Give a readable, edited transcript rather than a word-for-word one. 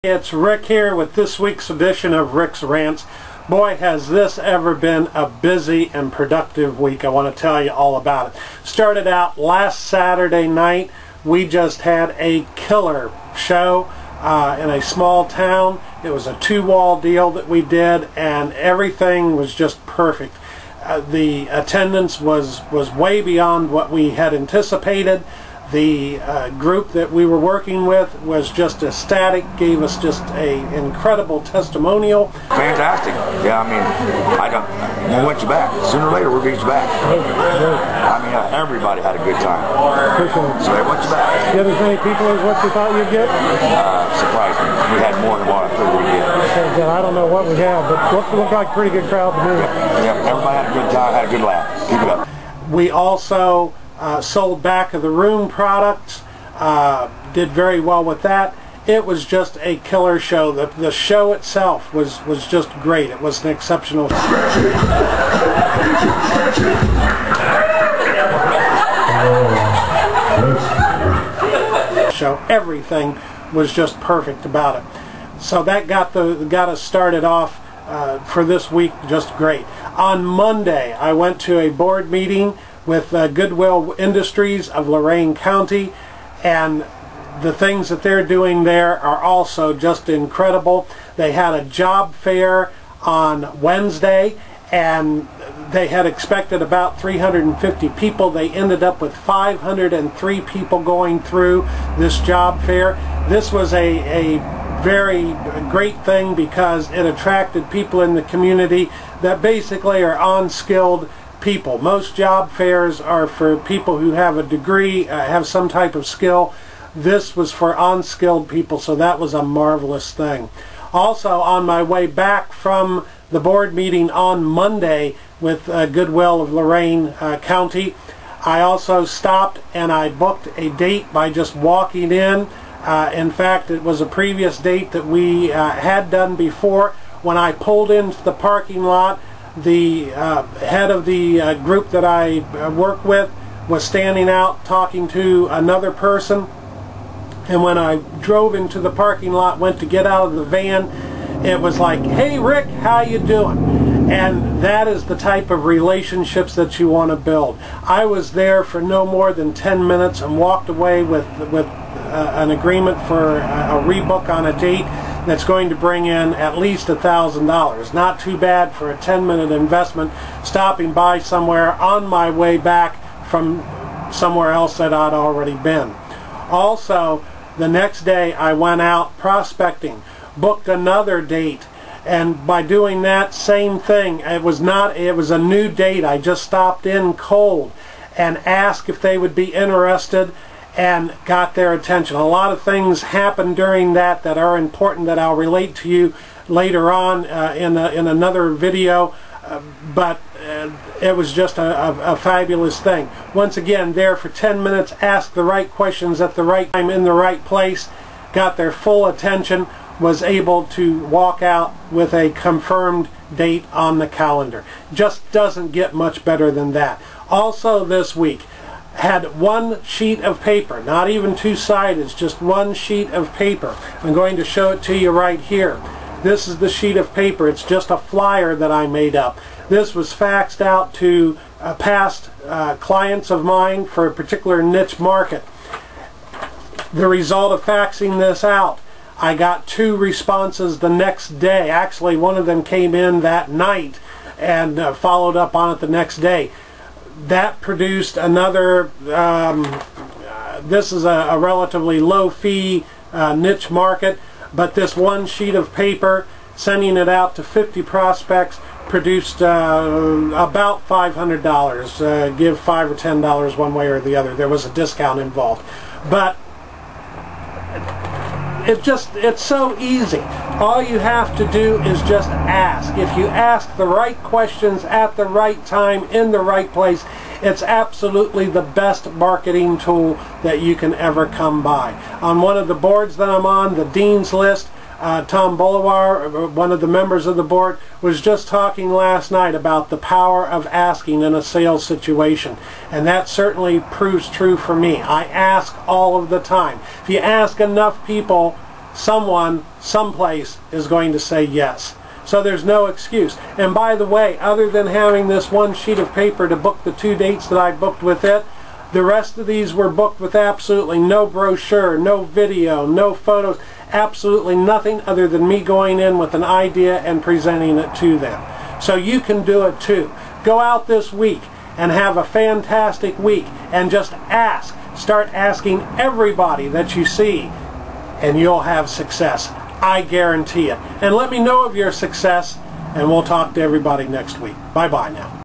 It's Rick here with this week's edition of Rick's Rants. Boy, has this ever been a busy and productive week. I want to tell you all about it. Started out last Saturday night. We just had a killer show in a small town. It was a two-wall deal that we did, and everything was just perfect. The attendance was way beyond what we had anticipated. The group that we were working with was just ecstatic, gave us just an incredible testimonial. Fantastic. Yeah, I mean, we want you back. Sooner or later, we'll get you back. I mean, everybody had a good time. So they want you back. Get as many people as what you thought you'd get? Surprised me. We had more than what I figured we'd get. Okay, I don't know what we have, but it looked like a pretty good crowd to me. Yeah, everybody had a good time, had a good laugh. Keep it up. We also sold back of the room products, did very well with that. It was just a killer show. The show itself was just great. It was an exceptional show. Everything was just perfect about it. So that got us started off for this week just great. On Monday, I went to a board meeting with Goodwill Industries of Lorain County, and the things that they're doing there are also just incredible. They had a job fair on Wednesday, and they had expected about 350 people. They ended up with 503 people going through this job fair. This was a very great thing because it attracted people in the community that basically are unskilled people. Most job fairs are for people who have a degree, have some type of skill. This was for unskilled people, so that was a marvelous thing. Also, on my way back from the board meeting on Monday with Goodwill of Lorain County, I also stopped and I booked a date by just walking in. In fact, it was a previous date that we had done before. When I pulled into the parking lot, the head of the group that I work with was standing out talking to another person, and when I drove into the parking lot, went to get out of the van, it was like, "Hey Rick, how you doing?" And that is the type of relationships that you want to build. I was there for no more than 10 minutes and walked away with an agreement for a rebook on a date that's going to bring in at least $1,000. Not too bad for a 10-minute investment, stopping by somewhere on my way back from somewhere else that I'd already been. Also, the next day I went out prospecting, booked another date, and by doing that, same thing. It was a new date. I just stopped in cold and asked if they would be interested, and got their attention. A lot of things happened during that are important that I'll relate to you later on in another video, but it was just a fabulous thing. Once again, there for 10 minutes, asked the right questions at the right time in the right place, got their full attention, was able to walk out with a confirmed date on the calendar. Just doesn't get much better than that. Also this week, had one sheet of paper, not even two-sided, just one sheet of paper. I'm going to show it to you right here. This is the sheet of paper. It's just a flyer that I made up. This was faxed out to past clients of mine for a particular niche market. The result of faxing this out, I got 2 responses the next day. Actually, one of them came in that night and followed up on it the next day. That produced another, this is a relatively low fee niche market, but this one sheet of paper, sending it out to 50 prospects, produced about $500. Give $5 or $10 one way or the other. There was a discount involved. But it's so easy. All you have to do is just ask. If you ask the right questions at the right time in the right place, it's absolutely the best marketing tool that you can ever come by. On one of the boards that I'm on, the Dean's List, Tom Bolivar, one of the members of the board, was just talking last night about the power of asking in a sales situation. And that certainly proves true for me. I ask all of the time. If you ask enough people someone, someplace is going to say yes. So there's no excuse. And by the way, other than having this one sheet of paper to book the 2 dates that I booked with it, the rest of these were booked with absolutely no brochure, no video, no photos, absolutely nothing other than me going in with an idea and presenting it to them. So you can do it too. Go out this week and have a fantastic week and just ask. Start asking everybody that you see, and you'll have success. I guarantee it. And let me know of your success, and we'll talk to everybody next week. Bye-bye now.